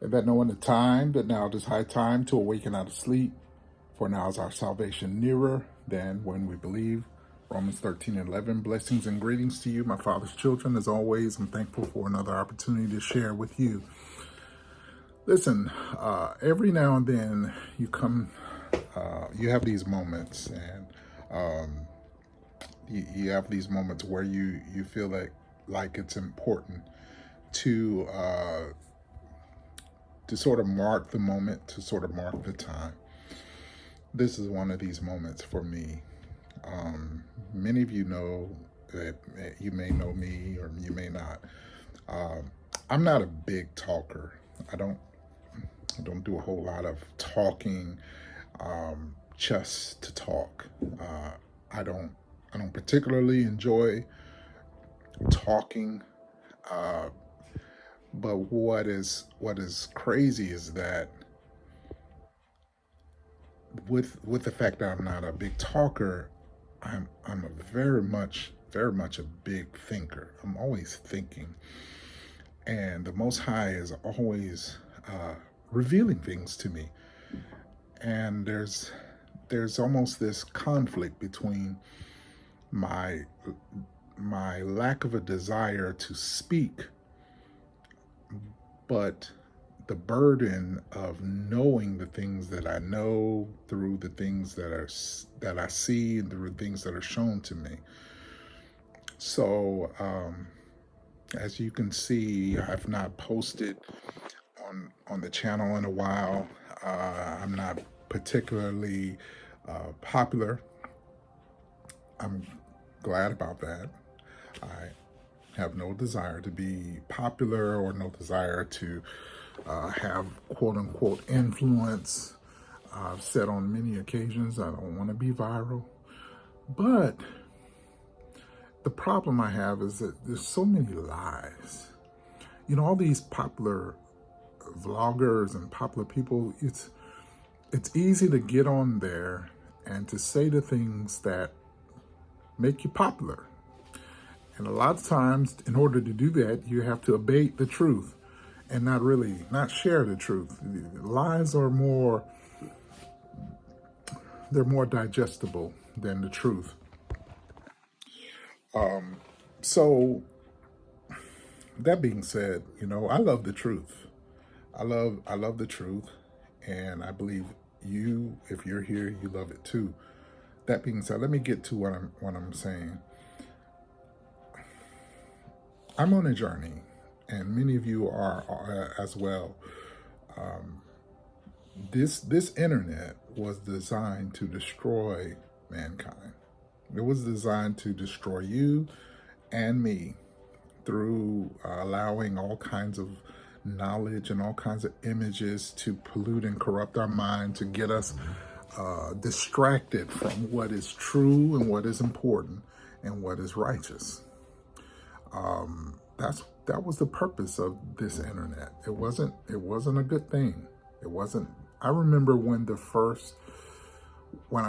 And that knowing the time, that now it is high time to awaken out of sleep, for now is our salvation nearer than when we believe. Romans 13:11. Blessings and greetings to you, my Father's children. As always, I'm thankful for another opportunity to share with you. Listen, every now and then you have these moments, and you have these moments where you feel like it's important to sort of mark the moment, to sort of mark the time. This is one of these moments for me. Many of you know that you may know me or you may not. I'm not a big talker. I don't do a whole lot of talking just to talk. I don't particularly enjoy talking. But what is crazy is that with the fact that I'm not a big talker, I'm a very much a big thinker. I'm always thinking, and the Most High is always revealing things to me. And there's almost this conflict between my lack of a desire to speak, but the burden of knowing the things that I know through the things that I see and through things that are shown to me. So, as you can see, I've not posted on the channel in a while. I'm not particularly popular. I'm glad about that. I have no desire to be popular or no desire to have quote unquote influence. I've said on many occasions I don't want to be viral. But the problem I have is that there's so many lies. You know, all these popular vloggers and popular people, it's easy to get on there and to say the things that make you popular. And a lot of times, in order to do that, you have to abate the truth and not share the truth. Lies are more digestible than the truth. So that being said, you know, I love the truth. I love the truth, and I believe you, if you're here, you love it too. That being said, let me get to what I'm saying. I'm on a journey, and many of you are as well. This internet was designed to destroy mankind. It was designed to destroy you and me through allowing all kinds of knowledge and all kinds of images to pollute and corrupt our mind, to get us distracted from what is true and what is important and what is righteous. That was the purpose of this internet. It wasn't a good thing. It wasn't. I remember when I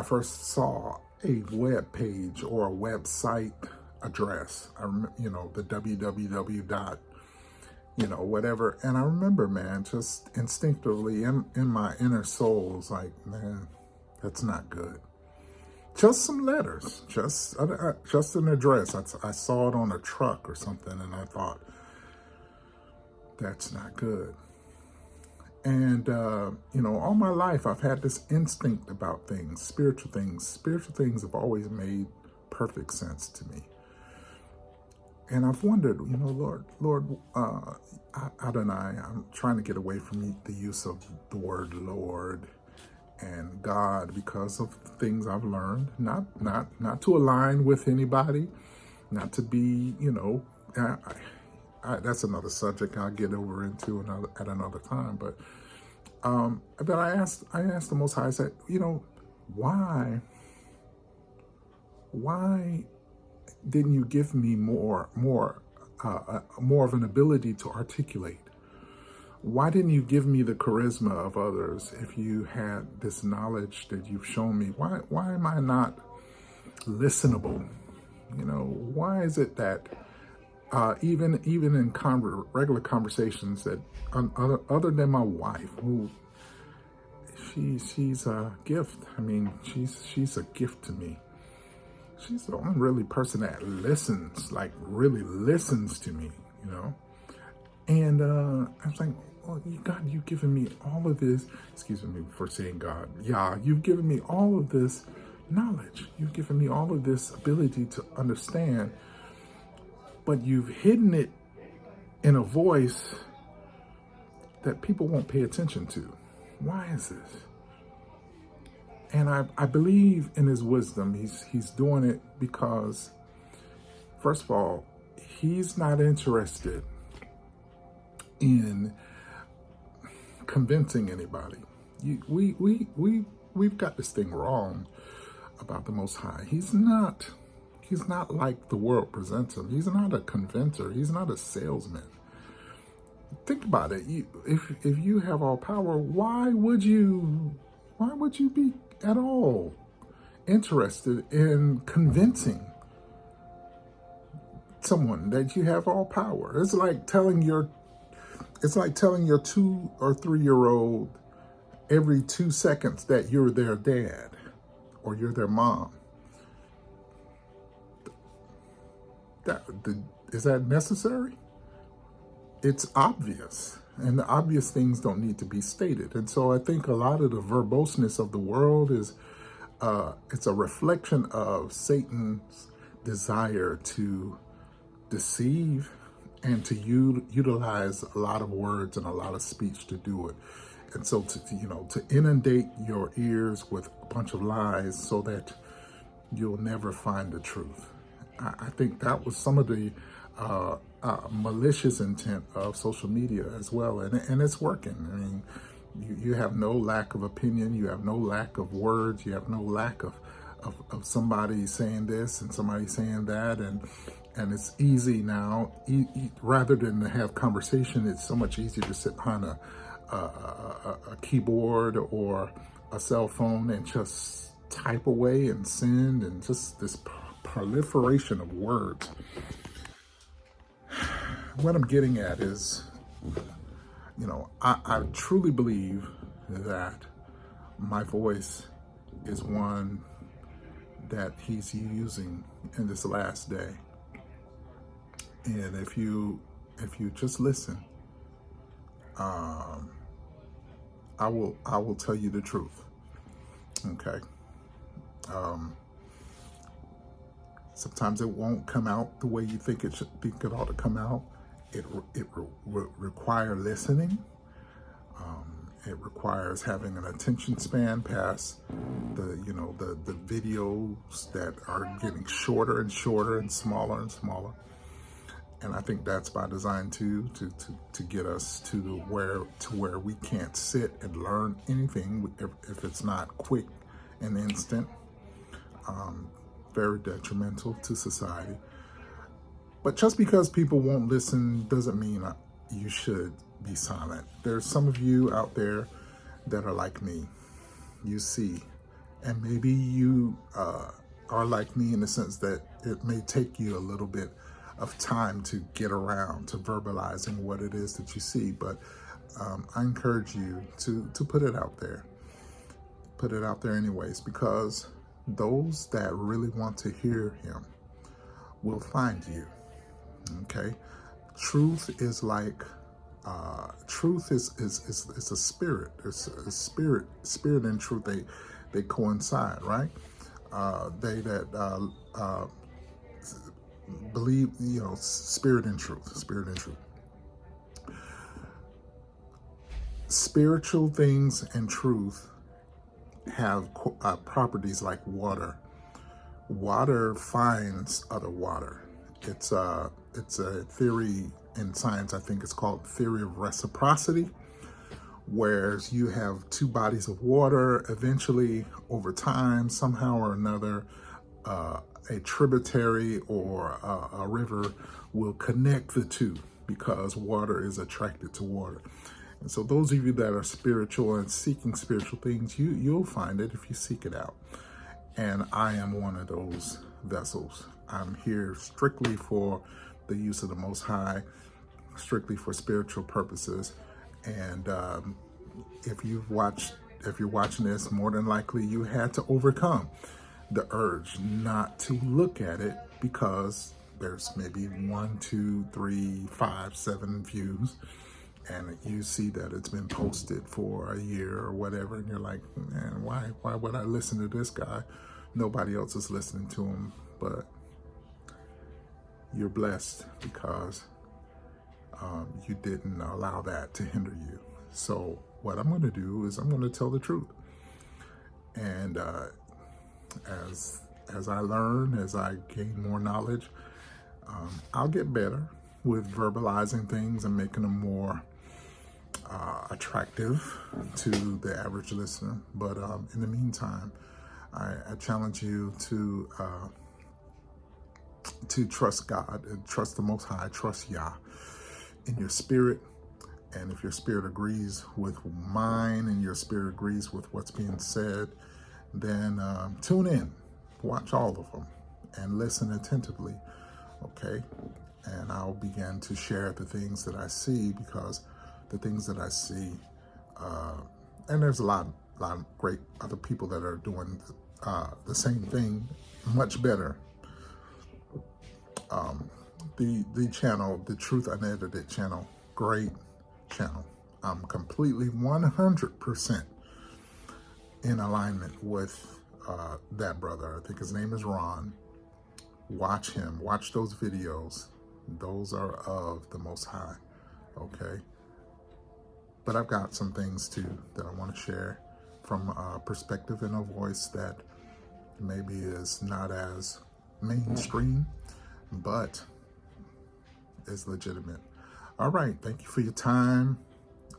first saw a web page or a website address. The www dot, whatever. And I remember, man, just instinctively in my inner soul, was like, man, that's not good. Just some letters, just an address. I saw it on a truck or something, and I thought, that's not good. And, all my life, I've had this instinct about things, spiritual things. Spiritual things have always made perfect sense to me. And I've wondered, Lord, Adonai, I'm trying to get away from the use of the word Lord and God because of things I've learned, not to align with anybody, not to be, that's another subject I'll get over into at another time. But I asked the Most High, I said, why didn't you give me more of an ability to articulate? Why didn't you give me the charisma of others if you had this knowledge that you've shown me? Why am I not listenable? Why is it that Even in regular conversations that other than my wife, who she's a gift. I mean, she's a gift to me. She's the only really person that listens, like really listens to me, you know. And I was like, well, God, you've given me all of this. Excuse me for saying God. Yeah, you've given me all of this knowledge. You've given me all of this ability to understand, but you've hidden it in a voice that people won't pay attention to. Why is this? And I believe in his wisdom. He's doing it because, first of all, he's not interested in convincing anybody. We've got this thing wrong about the Most High. He's not like the world presents him. He's not a convincer. He's not a salesman. Think about it. If you have all power, why would you be at all interested in convincing someone that you have all power? It's like telling your 2 or 3 year old every 2 seconds that you're their dad or you're their mom. Is that necessary? It's obvious, and the obvious things don't need to be stated. And so I think a lot of the verboseness of the world is it's a reflection of Satan's desire to deceive and to utilize a lot of words and a lot of speech to do it. And so to inundate your ears with a bunch of lies so that you'll never find the truth. I think that was some of the malicious intent of social media as well, and it's working. I mean, you have no lack of opinion, you have no lack of words, you have no lack of somebody saying this and somebody saying that, and it's easy now. Rather than to have conversation, it's so much easier to sit behind a keyboard or a cell phone and just type away and send, and just this proliferation of words. What I'm getting at is, I truly believe that my voice is one that he's using in this last day. And if you just listen, I will tell you the truth. Okay. Sometimes it won't come out the way you think it ought to come out. It requires listening. It requires having an attention span past the videos that are getting shorter and shorter and smaller and smaller. And I think that's by design too, to get us to where we can't sit and learn anything if it's not quick and instant. Very detrimental to society. But just because people won't listen doesn't mean you should be silent. There's some of you out there that are like me. You see, and maybe you are like me in the sense that it may take you a little bit of time to get around to verbalizing what it is that you see. But I encourage you to put it out there. Put it out there anyways, because those that really want to hear him will find you. Okay, truth is like truth is a spirit. It's a spirit and truth. They coincide, right? They that believe, spirit and truth. Spiritual things and truth have properties like water. Water finds other water. It's a theory in science. I think it's called theory of reciprocity, whereas you have two bodies of water. Eventually, over time, somehow or another, a tributary or a river will connect the two because water is attracted to water. And so those of you that are spiritual and seeking spiritual things, you'll find it if you seek it out. And I am one of those vessels. I'm here strictly for the use of the Most High strictly for spiritual purposes. And if you're watching this, more than likely you had to overcome the urge not to look at it because there's maybe 1, 2, 3, 5, 7 views, and you see that it's been posted for a year or whatever, and you're like, man, why would I listen to this guy? Nobody else is listening to him. But you're blessed because you didn't allow that to hinder you. So what I'm going to do is I'm going to tell the truth. And as I learn, as I gain more knowledge, I'll get better with verbalizing things and making them more attractive to the average listener. But in the meantime, I challenge you to trust God and trust the Most High, trust Yah in your spirit. And if your spirit agrees with mine and your spirit agrees with what's being said, then tune in, watch all of them, and listen attentively, okay? And I'll begin to share the things that I see, because the things that I see, and there's a lot of great other people that are doing the same thing much better. The channel, the Truth Unedited channel, great channel. I'm completely 100% in alignment with that brother. I think his name is Ron. Watch him. Watch those videos. Those are of the Most High. Okay? But I've got some things too that I want to share from a perspective and a voice that maybe is not as mainstream, but is legitimate. All right. Thank you for your time.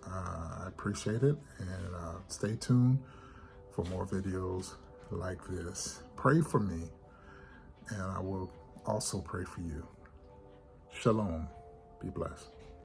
I appreciate it. And stay tuned for more videos like this. Pray for me, and I will also pray for you. Shalom. Be blessed.